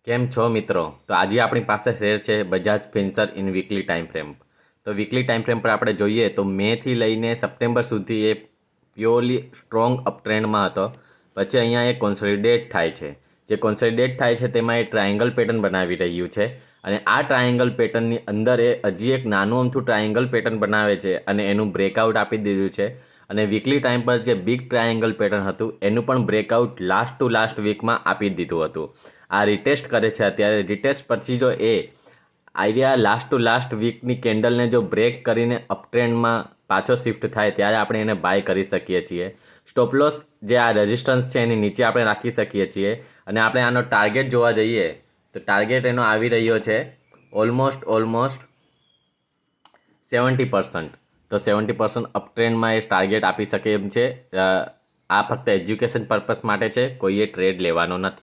કેમ છો મિત્રો? તો આજે આપણી પાસે શેર છે Bajaj Finserv in weekly time frame. તો વીકલી ટાઈમ ફ્રેમ પર આપણે જોઈએ તો મેથી લઈને સપ્ટેમ્બર સુધી એ પ્યોરલી સ્ટ્રોંગ અપટ્રેન્ડમાં હતો. પછી અહીંયા એ કોન્સોલિડેટ થાય છે. જે કોન્સોલિડેટ થાય છે તેમાં એ ટ્રાયેંગલ પેટર્ન બનાવી રહ્યું છે અને આ ટ્રાયેંગલ પેટર્નની અંદર એ હજી એક નાનું અમથું ટ્રાયેંગલ પેટર્ન બનાવે છે અને એનું બ્રેકઆઉટ આપી દીધું છે. અને વીકલી ટાઈમ પર જે બિગ ટ્રાયેંગલ પેટર્ન હતું એનું પણ બ્રેકઆઉટ લાસ્ટ ટુ લાસ્ટ વીકમાં આપી દીધું હતું. આ રિટેસ્ટ કરે છે અત્યારે. રિટેસ્ટ પછી જો એ આઈડિયા લાસ્ટ ટુ લાસ્ટ વીકની કેન્ડલને જો બ્રેક કરીને અપટ્રેન્ડમાં પાછો શિફ્ટ થાય ત્યારે આપણે એને બાય કરી શકીએ છીએ. સ્ટોપલોસ જે આ રેઝિસ્ટન્સ છે એની નીચે આપણે રાખી શકીએ છીએ. અને આપણે આનો ટાર્ગેટ જોવા જઈએ તો ટાર્ગેટ એનો આવી રહ્યો છે ઓલમોસ્ટ 70%. તો 70% અપટ્રેન્ડમાં એ ટાર્ગેટ આપી શકે એમ છે. આ ફક્ત એજ્યુકેશન પર્પસ માટે છે, કોઈએ ટ્રેડ લેવાનો નથી.